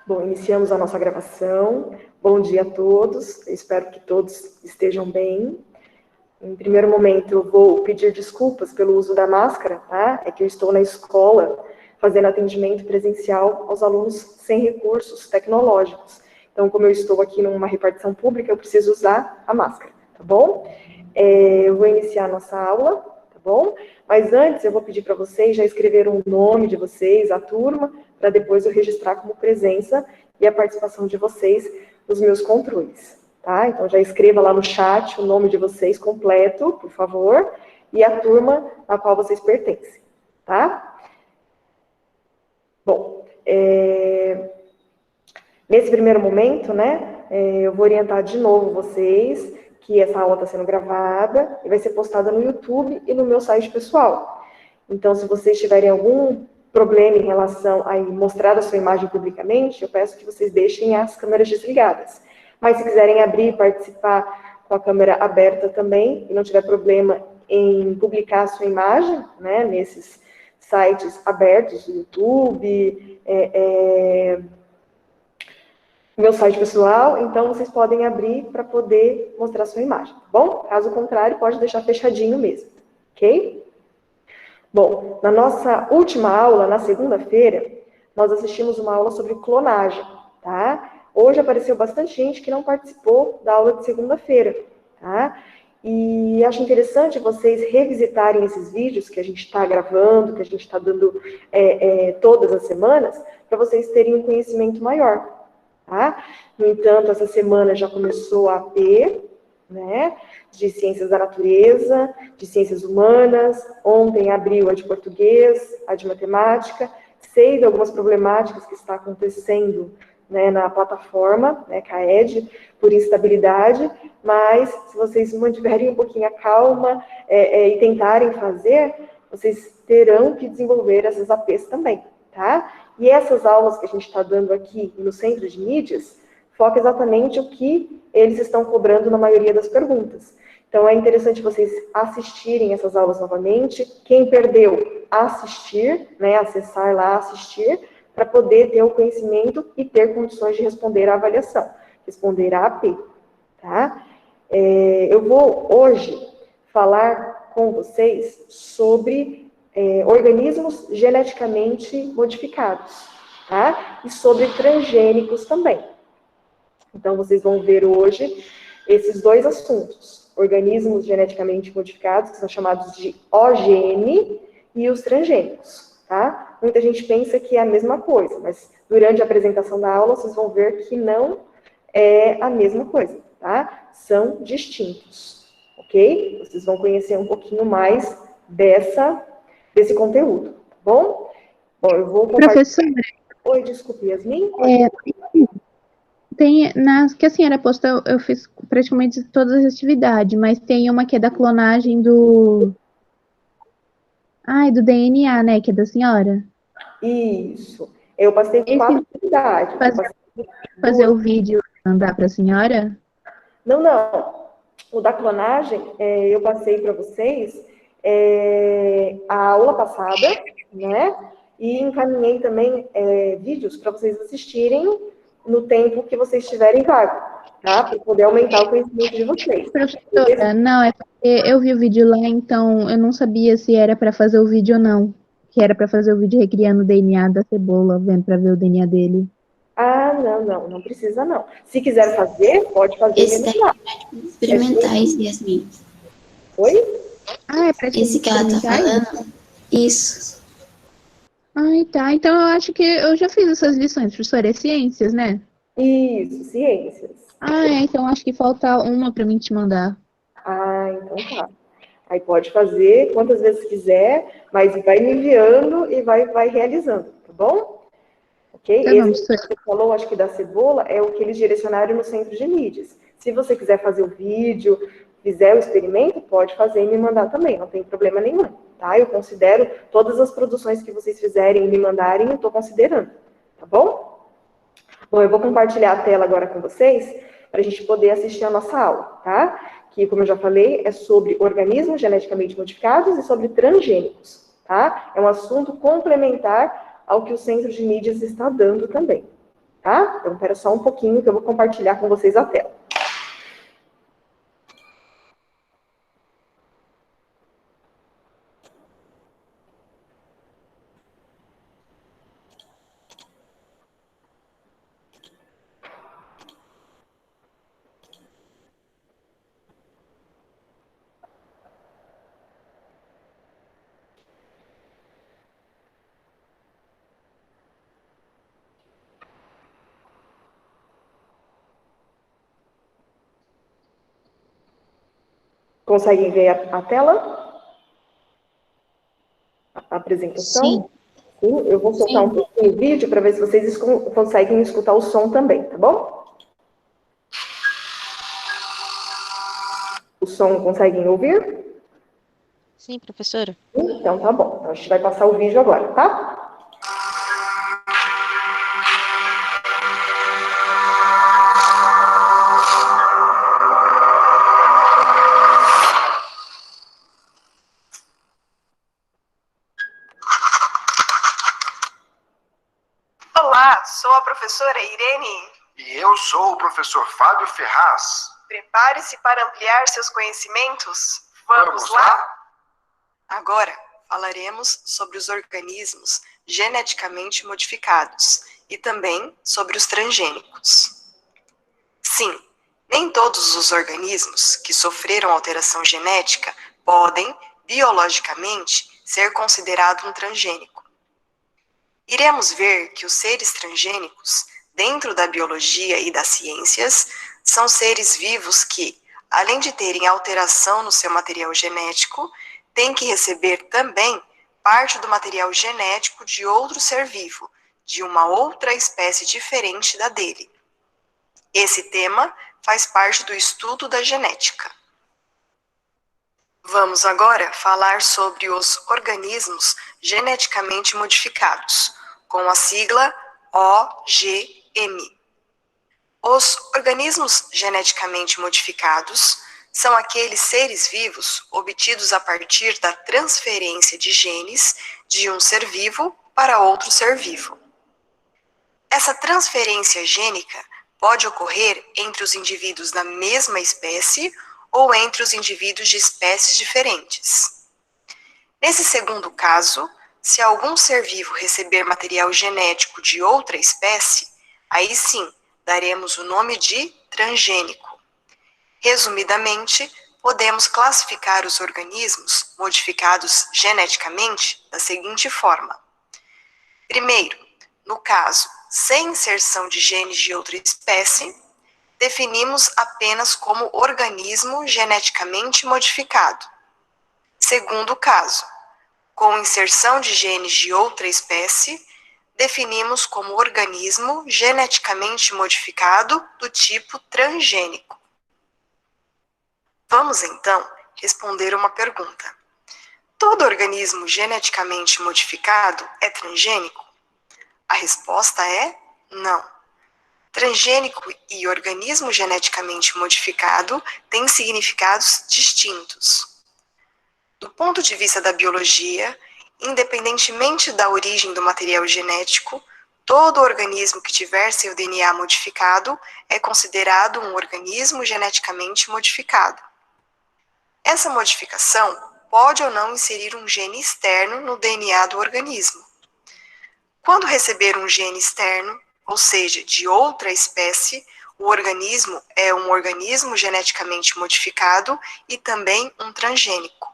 Bom, iniciamos a nossa gravação. Bom dia a todos, eu espero que todos estejam bem. Em primeiro momento, eu vou pedir desculpas pelo uso da máscara, tá? É que eu estou na escola fazendo atendimento presencial aos alunos sem recursos tecnológicos. Então, como eu estou aqui numa repartição pública, eu preciso usar a máscara, tá bom? Eu vou iniciar a nossa aula, tá bom? Mas antes, eu vou pedir para vocês já escreverem o nome de vocês, a turma, para depois eu registrar como presença e a participação de vocês nos meus controles, tá? Então, já escreva lá no chat o nome de vocês completo, por favor, e a turma a qual vocês pertencem, tá? Bom, nesse primeiro momento, né, eu vou orientar de novo vocês que essa aula está sendo gravada e vai ser postada no YouTube e no meu site pessoal. Então, se vocês tiverem algum problema em relação a mostrar a sua imagem publicamente, eu peço que vocês deixem as câmeras desligadas. Mas se quiserem abrir e participar com a câmera aberta também, e não tiver problema em publicar a sua imagem, né, nesses sites abertos, do YouTube, meu site pessoal, então vocês podem abrir para poder mostrar a sua imagem, tá bom? Caso contrário, pode deixar fechadinho mesmo, ok? Bom, na nossa última aula, na segunda-feira, nós assistimos uma aula sobre clonagem, tá? Hoje apareceu bastante gente que não participou da aula de segunda-feira, tá? E acho interessante vocês revisitarem esses vídeos que a gente está gravando, que a gente está dando todas as semanas, para vocês terem um conhecimento maior, tá? No entanto, essa semana já começou a AP, né, de Ciências da Natureza, de Ciências Humanas. Ontem abriu a de Português, a de Matemática. Sei de algumas problemáticas que está acontecendo, né, na plataforma, né, CAED, por instabilidade, mas se vocês mantiverem um pouquinho a calma e tentarem fazer, vocês terão que desenvolver essas APs também, tá? E essas aulas que a gente está dando aqui no Centro de Mídias, foca exatamente o que eles estão cobrando na maioria das perguntas. Então, é interessante vocês assistirem essas aulas novamente. Quem perdeu, assistir, né, acessar lá, assistir, para poder ter o conhecimento e ter condições de responder à avaliação, responder à AP, tá? Eu vou hoje falar com vocês sobre organismos geneticamente modificados, tá? E sobre transgênicos também. Então, vocês vão ver hoje esses dois assuntos, organismos geneticamente modificados, que são chamados de OGM, e os transgênicos, tá? Muita gente pensa que é a mesma coisa, mas durante a apresentação da aula, vocês vão ver que não é a mesma coisa, tá? São distintos, ok? Vocês vão conhecer um pouquinho mais desse conteúdo, tá bom? Bom, eu vou compartilhar... Professora. Oi, desculpe, Yasmin? Que a senhora postou, eu fiz praticamente todas as atividades, mas tem uma que é da clonagem do DNA, né, que é da senhora. Isso. Eu passei 4 atividades. Fazer o vídeo e mandar para a senhora? Não. O da clonagem, eu passei para vocês a aula passada, né? E encaminhei também vídeos para vocês assistirem no tempo que vocês tiverem vago, tá? Para poder aumentar o conhecimento de vocês. Professora, não, é porque eu vi o vídeo lá, então eu não sabia se era para fazer o vídeo ou não. Que era para fazer o vídeo recriando o DNA da cebola, vendo para ver o DNA dele. Ah, não precisa não. Se quiser fazer, pode fazer. Esse daí é para experimentais, Yasmin. Oi? É para Esse que ela tá falando? Isso. Tá. Então eu acho que eu já fiz essas lições, professora. É ciências, né? Isso, ciências. Então acho que falta uma para mim te mandar. Então tá. Aí pode fazer quantas vezes quiser, mas vai me enviando e vai realizando, tá bom? Ok? Tá bom, Esse que você falou, acho que da cebola, é o que eles direcionaram no Centro de Mídias. Se você quiser fazer o vídeo, fizer o experimento, pode fazer e me mandar também, não tem problema nenhum, tá? Eu considero todas as produções que vocês fizerem e me mandarem, eu estou considerando, tá bom? Bom, eu vou compartilhar a tela agora com vocês, para a gente poder assistir a nossa aula, tá? Que, como eu já falei, é sobre organismos geneticamente modificados e sobre transgênicos, tá? É um assunto complementar ao que o Centro de Mídias está dando também, tá? Então, espera só um pouquinho que eu vou compartilhar com vocês a tela. Conseguem ver a tela? A apresentação? Sim. Eu vou soltar um pouquinho o vídeo para ver se vocês conseguem escutar o som também, tá bom? O som conseguem ouvir? Sim, professora. Então tá bom. Então a gente vai passar o vídeo agora, tá? Olá, sou a professora Irene. E eu sou o professor Fábio Ferraz. Prepare-se para ampliar seus conhecimentos. Vamos lá? Agora falaremos sobre os organismos geneticamente modificados e também sobre os transgênicos. Sim, nem todos os organismos que sofreram alteração genética podem, biologicamente, ser considerados um transgênico. Iremos ver que os seres transgênicos, dentro da biologia e das ciências, são seres vivos que, além de terem alteração no seu material genético, têm que receber também parte do material genético de outro ser vivo, de uma outra espécie diferente da dele. Esse tema faz parte do estudo da genética. Vamos agora falar sobre os organismos geneticamente modificados, com a sigla OGM. Os organismos geneticamente modificados são aqueles seres vivos obtidos a partir da transferência de genes de um ser vivo para outro ser vivo. Essa transferência gênica pode ocorrer entre os indivíduos da mesma espécie ou entre os indivíduos de espécies diferentes. Nesse segundo caso, se algum ser vivo receber material genético de outra espécie, aí sim daremos o nome de transgênico. Resumidamente, podemos classificar os organismos modificados geneticamente da seguinte forma. Primeiro, no caso sem inserção de genes de outra espécie, definimos apenas como organismo geneticamente modificado. Segundo caso, com inserção de genes de outra espécie, definimos como organismo geneticamente modificado do tipo transgênico. Vamos então responder uma pergunta. Todo organismo geneticamente modificado é transgênico? A resposta é não. Transgênico e organismo geneticamente modificado têm significados distintos. Do ponto de vista da biologia, independentemente da origem do material genético, todo organismo que tiver seu DNA modificado é considerado um organismo geneticamente modificado. Essa modificação pode ou não inserir um gene externo no DNA do organismo. Quando receber um gene externo, ou seja, de outra espécie, o organismo é um organismo geneticamente modificado e também um transgênico.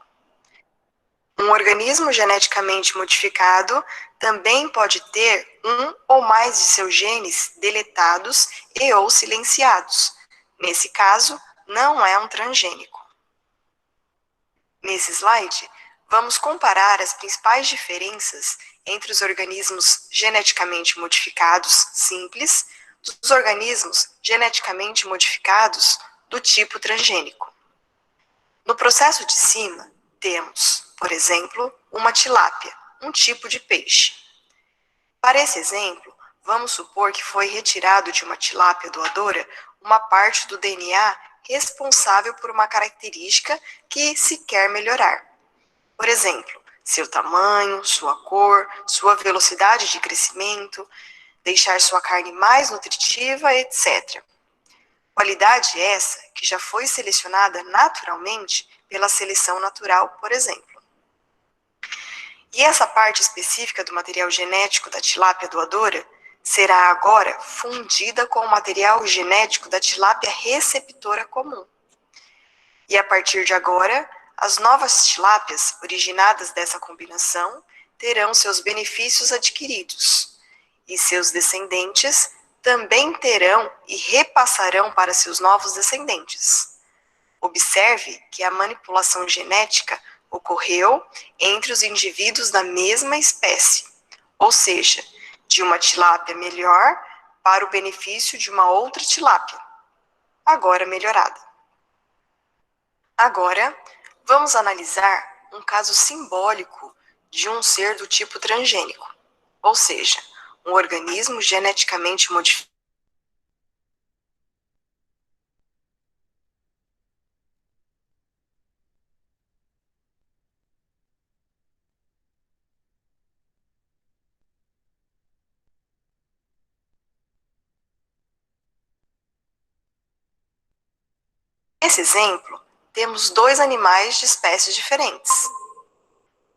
Um organismo geneticamente modificado também pode ter um ou mais de seus genes deletados e ou silenciados. Nesse caso, não é um transgênico. Nesse slide, vamos comparar as principais diferenças entre os organismos geneticamente modificados simples dos organismos geneticamente modificados do tipo transgênico. No processo de cima, temos, por exemplo, uma tilápia, um tipo de peixe. Para esse exemplo, vamos supor que foi retirado de uma tilápia doadora uma parte do DNA responsável por uma característica que se quer melhorar. Por exemplo, seu tamanho, sua cor, sua velocidade de crescimento. deixar sua carne mais nutritiva, etc. Qualidade essa que já foi selecionada naturalmente pela seleção natural, por exemplo. E essa parte específica do material genético da tilápia doadora será agora fundida com o material genético da tilápia receptora comum. E a partir de agora, as novas tilápias originadas dessa combinação terão seus benefícios adquiridos, e seus descendentes também terão e repassarão para seus novos descendentes. Observe que a manipulação genética ocorreu entre os indivíduos da mesma espécie, ou seja, de uma tilápia melhor para o benefício de uma outra tilápia, agora melhorada. Agora, vamos analisar um caso simbólico de um ser do tipo transgênico, ou seja, um organismo geneticamente modificado. Nesse exemplo, temos dois animais de espécies diferentes,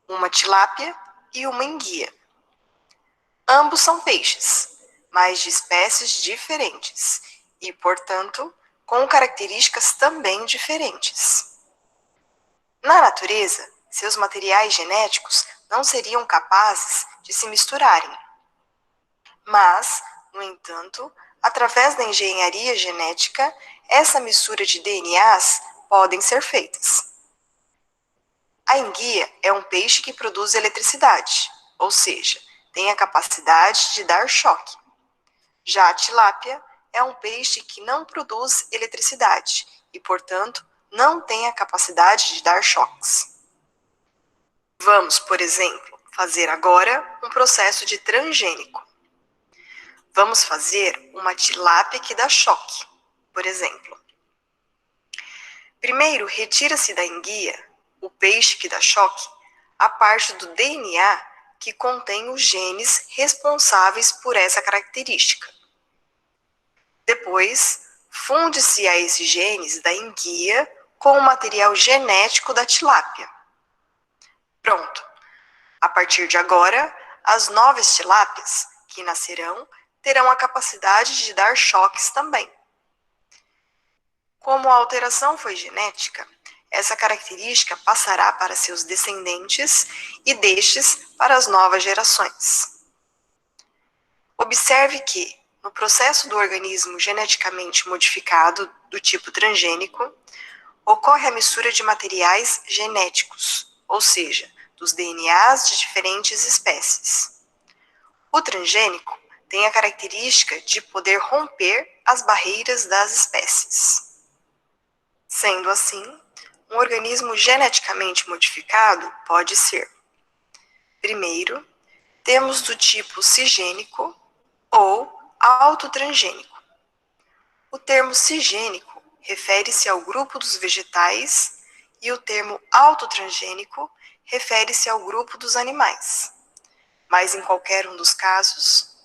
uma tilápia e uma enguia. Ambos são peixes, mas de espécies diferentes e, portanto, com características também diferentes. Na natureza, seus materiais genéticos não seriam capazes de se misturarem. Mas, no entanto, através da engenharia genética, essa mistura de DNAs podem ser feitas. A enguia é um peixe que produz eletricidade, ou seja, tem a capacidade de dar choque. Já a tilápia é um peixe que não produz eletricidade e, portanto, não tem a capacidade de dar choques. Vamos, por exemplo, fazer agora um processo de transgênico. Vamos fazer uma tilápia que dá choque, por exemplo. Primeiro, retira-se da enguia, o peixe que dá choque, a parte do DNA que contém os genes responsáveis por essa característica. Depois, funde-se a esses genes da enguia com o material genético da tilápia. Pronto! A partir de agora, as novas tilápias que nascerão terão a capacidade de dar choques também. Como a alteração foi genética, essa característica passará para seus descendentes e destes para as novas gerações. Observe que, no processo do organismo geneticamente modificado do tipo transgênico, ocorre a mistura de materiais genéticos, ou seja, dos DNAs de diferentes espécies. O transgênico tem a característica de poder romper as barreiras das espécies. Sendo assim, um organismo geneticamente modificado pode ser: primeiro, temos do tipo cisgênico ou autotransgênico. O termo cisgênico refere-se ao grupo dos vegetais e o termo autotransgênico refere-se ao grupo dos animais. Mas em qualquer um dos casos,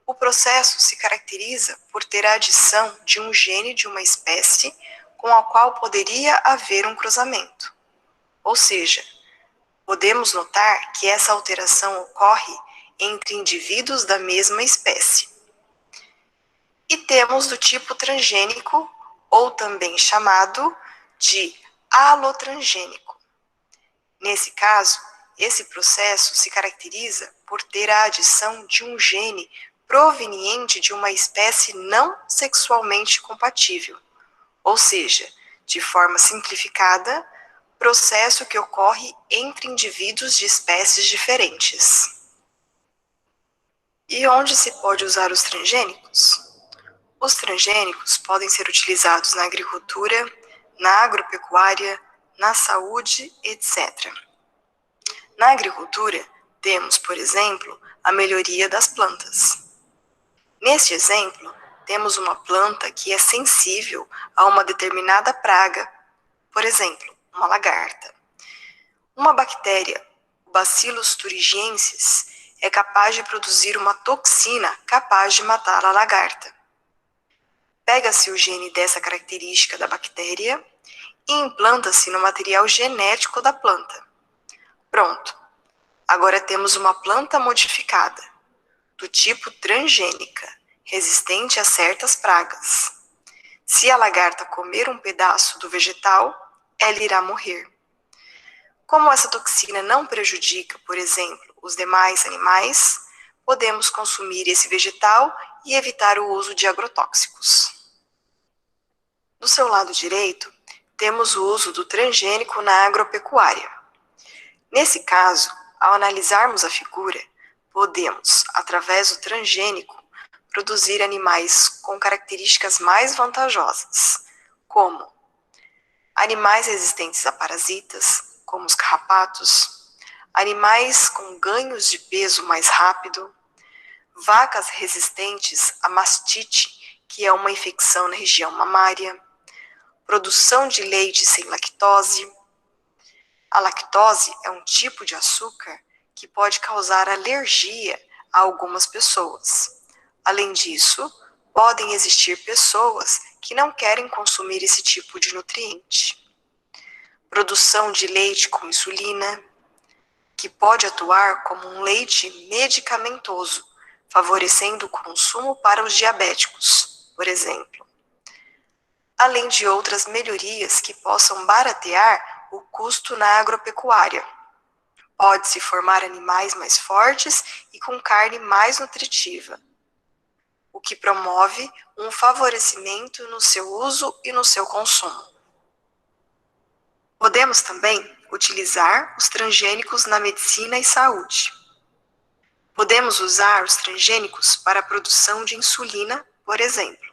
o processo se caracteriza por ter a adição de um gene de uma espécie com a qual poderia haver um cruzamento. Ou seja, podemos notar que essa alteração ocorre entre indivíduos da mesma espécie. E temos do tipo transgênico, ou também chamado de alotransgênico. Nesse caso, esse processo se caracteriza por ter a adição de um gene proveniente de uma espécie não sexualmente compatível, ou seja, de forma simplificada, processo que ocorre entre indivíduos de espécies diferentes. E onde se pode usar os transgênicos? Os transgênicos podem ser utilizados na agricultura, na agropecuária, na saúde, etc. Na agricultura, temos, por exemplo, a melhoria das plantas. Neste exemplo, temos uma planta que é sensível a uma determinada praga, por exemplo, uma lagarta. Uma bactéria, o Bacillus thuringiensis, é capaz de produzir uma toxina capaz de matar a lagarta. Pega-se o gene dessa característica da bactéria e implanta-se no material genético da planta. Pronto. Agora temos uma planta modificada, do tipo transgênica, resistente a certas pragas. Se a lagarta comer um pedaço do vegetal, ela irá morrer. Como essa toxina não prejudica, por exemplo, os demais animais, podemos consumir esse vegetal e evitar o uso de agrotóxicos. Do seu lado direito, temos o uso do transgênico na agropecuária. Nesse caso, ao analisarmos a figura, podemos, através do transgênico, produzir animais com características mais vantajosas, como animais resistentes a parasitas, como os carrapatos, animais com ganhos de peso mais rápido, vacas resistentes à mastite, que é uma infecção na região mamária, produção de leite sem lactose. A lactose é um tipo de açúcar que pode causar alergia a algumas pessoas. Além disso, podem existir pessoas que não querem consumir esse tipo de nutriente. Produção de leite com insulina, que pode atuar como um leite medicamentoso, favorecendo o consumo para os diabéticos, por exemplo. Além de outras melhorias que possam baratear o custo na agropecuária. Pode-se formar animais mais fortes e com carne mais nutritiva, o que promove um favorecimento no seu uso e no seu consumo. Podemos também utilizar os transgênicos na medicina e saúde. Podemos usar os transgênicos para a produção de insulina, por exemplo.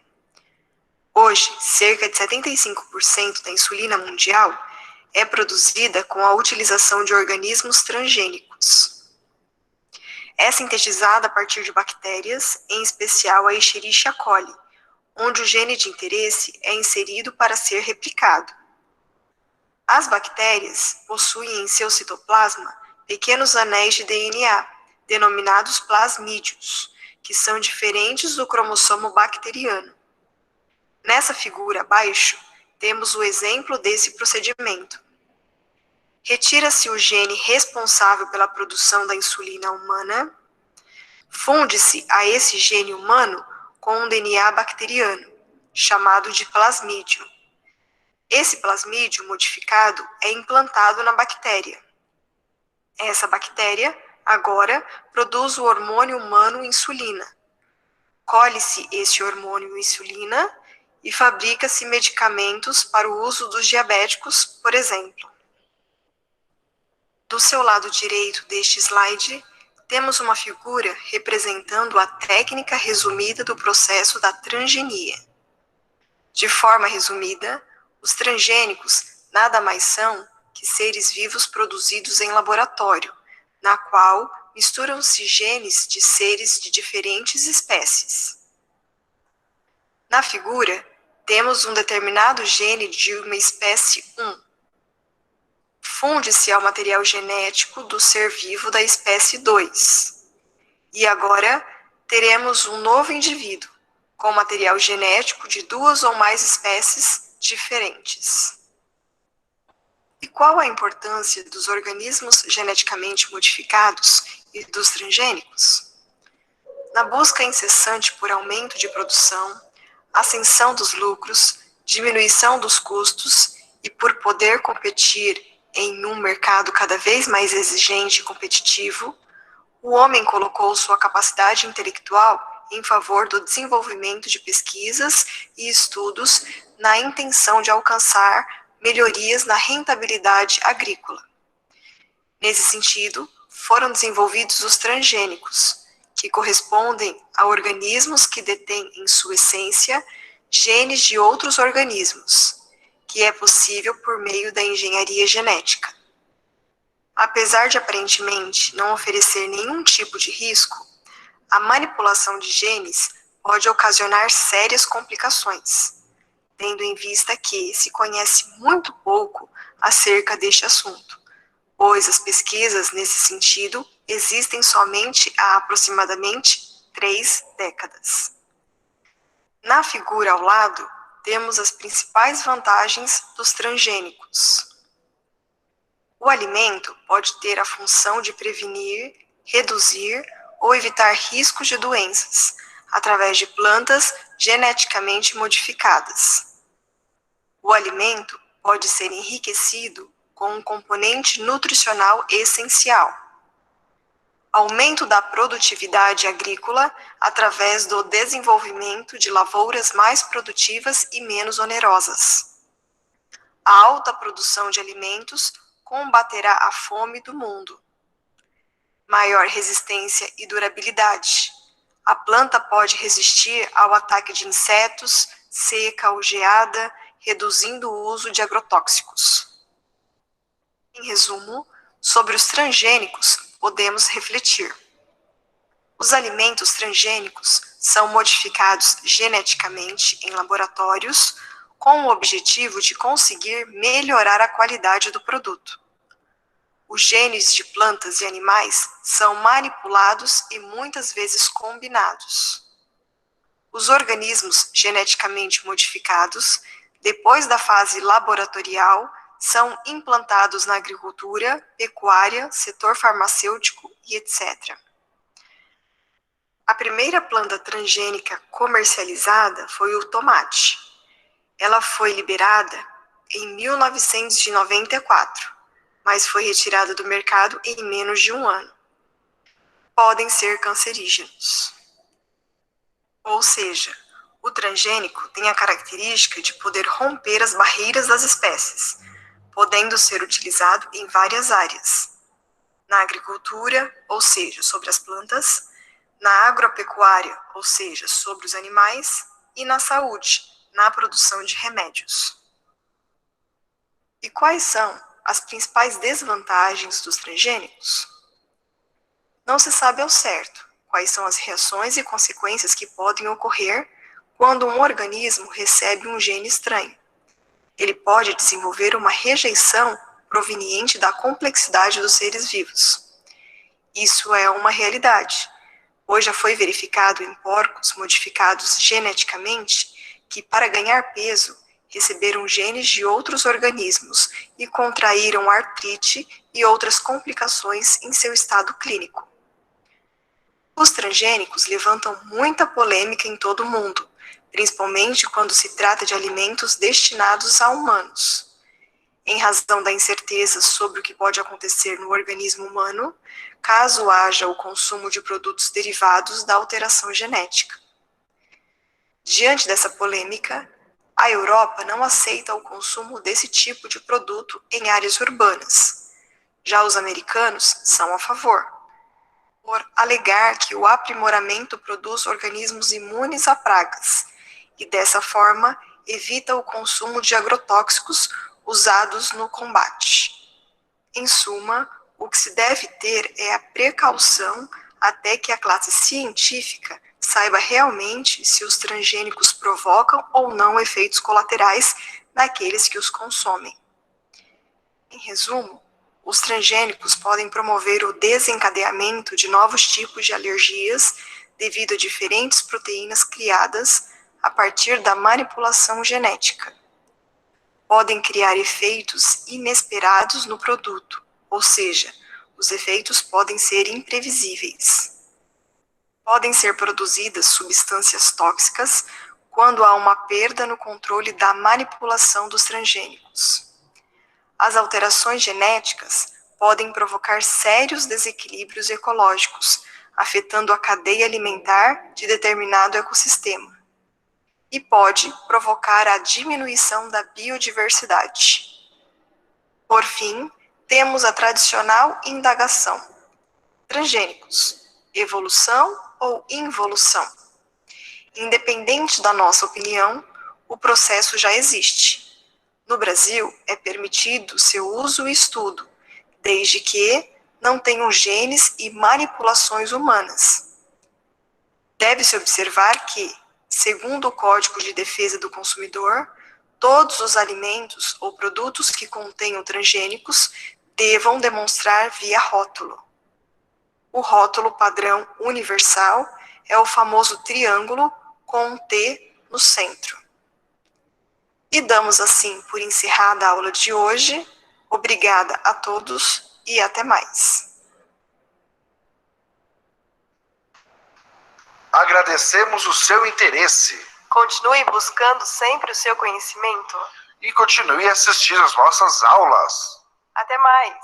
Hoje, cerca de 75% da insulina mundial é produzida com a utilização de organismos transgênicos. É sintetizada a partir de bactérias, em especial a Escherichia coli, onde o gene de interesse é inserido para ser replicado. As bactérias possuem em seu citoplasma pequenos anéis de DNA, denominados plasmídios, que são diferentes do cromossomo bacteriano. Nessa figura abaixo, temos o exemplo desse procedimento. Retira-se o gene responsável pela produção da insulina humana, funde-se a esse gene humano com um DNA bacteriano, chamado de plasmídio. Esse plasmídio modificado é implantado na bactéria. Essa bactéria, agora, produz o hormônio humano insulina. Colhe-se esse hormônio insulina e fabrica-se medicamentos para o uso dos diabéticos, por exemplo. Do seu lado direito deste slide, temos uma figura representando a técnica resumida do processo da transgenia. De forma resumida, os transgênicos nada mais são que seres vivos produzidos em laboratório, na qual misturam-se genes de seres de diferentes espécies. Na figura, temos um determinado gene de uma espécie 1. Funde-se ao material genético do ser vivo da espécie 2. E agora teremos um novo indivíduo, com material genético de 2 ou mais espécies diferentes. E qual a importância dos organismos geneticamente modificados e dos transgênicos? Na busca incessante por aumento de produção, ascensão dos lucros, diminuição dos custos e por poder competir em um mercado cada vez mais exigente e competitivo, o homem colocou sua capacidade intelectual em favor do desenvolvimento de pesquisas e estudos na intenção de alcançar melhorias na rentabilidade agrícola. Nesse sentido, foram desenvolvidos os transgênicos, que correspondem a organismos que detêm em sua essência genes de outros organismos, que é possível por meio da engenharia genética. Apesar de aparentemente não oferecer nenhum tipo de risco, a manipulação de genes pode ocasionar sérias complicações, tendo em vista que se conhece muito pouco acerca deste assunto, pois as pesquisas nesse sentido existem somente há aproximadamente 3 décadas. Na figura ao lado, temos as principais vantagens dos transgênicos. O alimento pode ter a função de prevenir, reduzir ou evitar riscos de doenças, através de plantas geneticamente modificadas. O alimento pode ser enriquecido com um componente nutricional essencial. Aumento da produtividade agrícola através do desenvolvimento de lavouras mais produtivas e menos onerosas. A alta produção de alimentos combaterá a fome do mundo. Maior resistência e durabilidade. A planta pode resistir ao ataque de insetos, seca ou geada, reduzindo o uso de agrotóxicos. Em resumo, sobre os transgênicos, podemos refletir. Os alimentos transgênicos são modificados geneticamente em laboratórios com o objetivo de conseguir melhorar a qualidade do produto. Os genes de plantas e animais são manipulados e muitas vezes combinados. Os organismos geneticamente modificados, depois da fase laboratorial, são implantados na agricultura, pecuária, setor farmacêutico e etc. A primeira planta transgênica comercializada foi o tomate. Ela foi liberada em 1994, mas foi retirada do mercado em menos de um ano. Podem ser cancerígenos. Ou seja, o transgênico tem a característica de poder romper as barreiras das espécies, podendo ser utilizado em várias áreas. Na agricultura, ou seja, sobre as plantas, na agropecuária, ou seja, sobre os animais, e na saúde, na produção de remédios. E quais são as principais desvantagens dos transgênicos? Não se sabe ao certo quais são as reações e consequências que podem ocorrer quando um organismo recebe um gene estranho. Ele pode desenvolver uma rejeição proveniente da complexidade dos seres vivos. Isso é uma realidade, pois já foi verificado em porcos modificados geneticamente que, para ganhar peso, receberam genes de outros organismos e contraíram artrite e outras complicações em seu estado clínico. Os transgênicos levantam muita polêmica em todo o mundo, principalmente quando se trata de alimentos destinados a humanos. Em razão da incerteza sobre o que pode acontecer no organismo humano, caso haja o consumo de produtos derivados da alteração genética. Diante dessa polêmica, a Europa não aceita o consumo desse tipo de produto em áreas urbanas. Já os americanos são a favor, por alegar que o aprimoramento produz organismos imunes a pragas, e dessa forma evita o consumo de agrotóxicos usados no combate. Em suma, o que se deve ter é a precaução até que a classe científica saiba realmente se os transgênicos provocam ou não efeitos colaterais naqueles que os consomem. Em resumo, os transgênicos podem promover o desencadeamento de novos tipos de alergias devido a diferentes proteínas criadas a partir da manipulação genética. Podem criar efeitos inesperados no produto, ou seja, os efeitos podem ser imprevisíveis. Podem ser produzidas substâncias tóxicas quando há uma perda no controle da manipulação dos transgênicos. As alterações genéticas podem provocar sérios desequilíbrios ecológicos, afetando a cadeia alimentar de determinado ecossistema. E pode provocar a diminuição da biodiversidade. Por fim, temos a tradicional indagação: transgênicos, evolução ou involução? Independente da nossa opinião, o processo já existe. No Brasil, é permitido seu uso e estudo, desde que não tenham genes e manipulações humanas. Deve-se observar que, segundo o Código de Defesa do Consumidor, todos os alimentos ou produtos que contenham transgênicos devam demonstrar via rótulo. o rótulo padrão universal é o famoso triângulo com um T no centro. E damos assim por encerrada a aula de hoje. Obrigada a todos e até mais. Agradecemos o seu interesse Continue buscando sempre o seu conhecimento. e continue a assistir às nossas aulas. Até mais!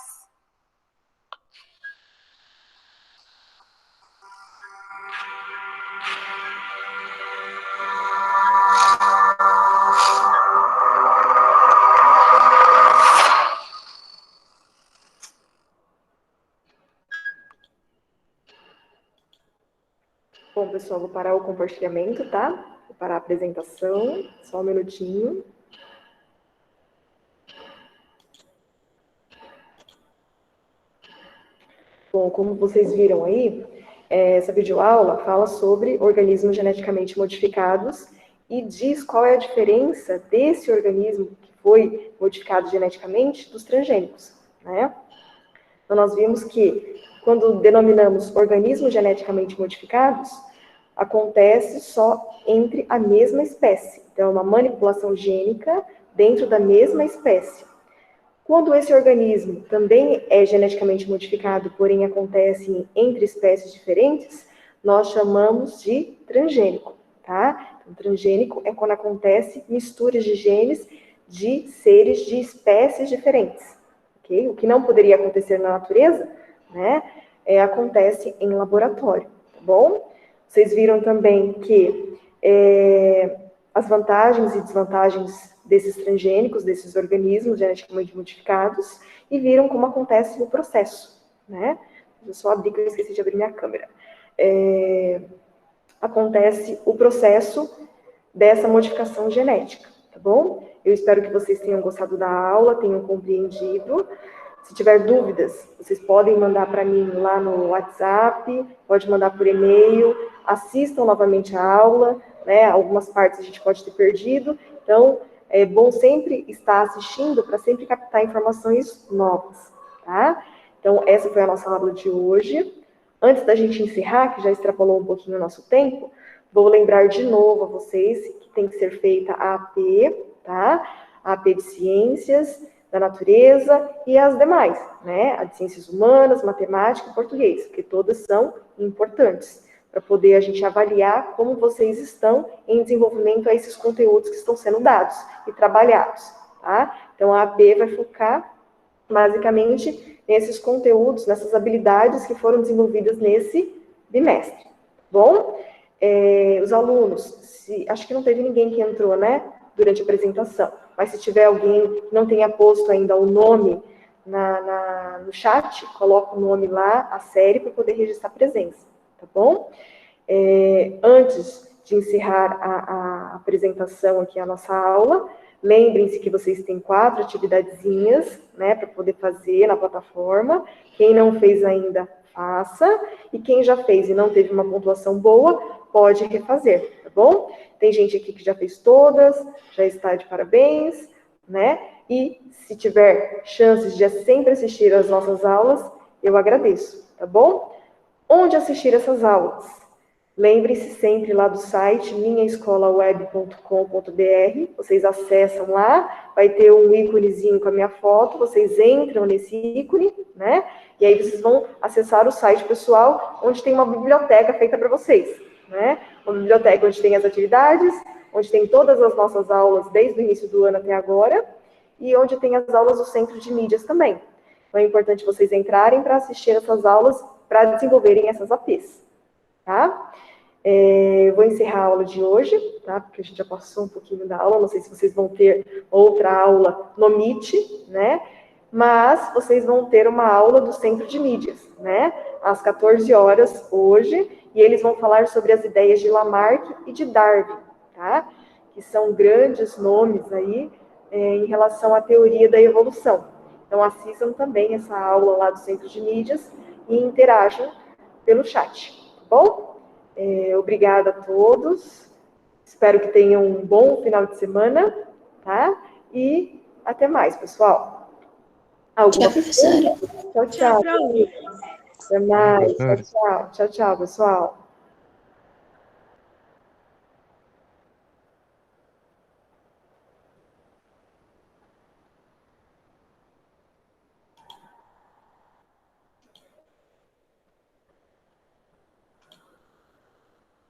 Bom, pessoal, vou parar o compartilhamento, tá? Vou parar a apresentação, só um minutinho. Bom, como vocês viram aí, essa videoaula fala sobre organismos geneticamente modificados e diz qual é a diferença desse organismo que foi modificado geneticamente dos transgênicos, né? Então, nós vimos que quando denominamos organismos geneticamente modificados, acontece só entre a mesma espécie. Então, é uma manipulação gênica dentro da mesma espécie. Quando esse organismo também é geneticamente modificado, porém acontece entre espécies diferentes, nós chamamos de transgênico, tá? Então, transgênico é quando acontece misturas de genes de seres de espécies diferentes, ok? O que não poderia acontecer na natureza, né, acontece em laboratório, tá bom? Vocês viram também que as vantagens e desvantagens desses transgênicos, desses organismos geneticamente modificados, e viram como acontece o processo, né? Eu só abri que eu esqueci de abrir minha câmera. Acontece o processo dessa modificação genética, tá bom? Eu espero que vocês tenham gostado da aula, tenham compreendido. Se tiver dúvidas, vocês podem mandar para mim lá no WhatsApp, pode mandar por e-mail, assistam novamente a aula, né? Algumas partes a gente pode ter perdido, então é bom sempre estar assistindo para sempre captar informações novas, tá? Então, essa foi a nossa aula de hoje. Antes da gente encerrar, que já extrapolou um pouquinho o nosso tempo, vou lembrar de novo a vocês que tem que ser feita a AP, tá? A AP de Ciências da Natureza e as demais, né? A de Ciências Humanas, Matemática e Português, porque todas são importantes para poder a gente avaliar como vocês estão em desenvolvimento a esses conteúdos que estão sendo dados e trabalhados, tá? Então, a AP vai focar, basicamente, nesses conteúdos, nessas habilidades que foram desenvolvidas nesse bimestre, tá bom? Os alunos, acho que não teve ninguém que entrou, né, durante a apresentação, mas se tiver alguém que não tenha posto ainda o nome no chat, coloca o nome lá, a série, para poder registrar a presença, tá bom? Antes de encerrar a apresentação aqui, a nossa aula, lembrem-se que vocês têm 4 atividadezinhas, né, para poder fazer na plataforma. Quem não fez ainda, faça. E quem já fez e não teve uma pontuação boa, pode refazer, tá bom? Tem gente aqui que já fez todas, já está de parabéns, né? E se tiver chances de sempre assistir às nossas aulas, eu agradeço, tá bom? Onde assistir essas aulas? Lembre-se sempre lá do site minhaescolaweb.com.br, vocês acessam lá, vai ter um íconezinho com a minha foto, vocês entram nesse ícone, né? E aí vocês vão acessar o site pessoal, onde tem uma biblioteca feita para vocês, né? Uma biblioteca onde tem as atividades, onde tem todas as nossas aulas desde o início do ano até agora, e onde tem as aulas do Centro de Mídias também. Então é importante vocês entrarem para assistir essas aulas, para desenvolverem essas APs, tá? Eu vou encerrar a aula de hoje, tá? Porque a gente já passou um pouquinho da aula, não sei se vocês vão ter outra aula no Meet, né? Mas vocês vão ter uma aula do Centro de Mídias, né? Às 14 horas hoje, e eles vão falar sobre as ideias de Lamarck e de Darwin, tá? Que são grandes nomes aí em relação à teoria da evolução. Então, assistam também essa aula lá do Centro de Mídias e interajam pelo chat, tá bom? Obrigada a todos. Espero que tenham um bom final de semana, tá? E até mais, pessoal. Tchau, professora. Tchau, tchau. Até mais. professora. Tchau, tchau. Tchau, tchau, pessoal.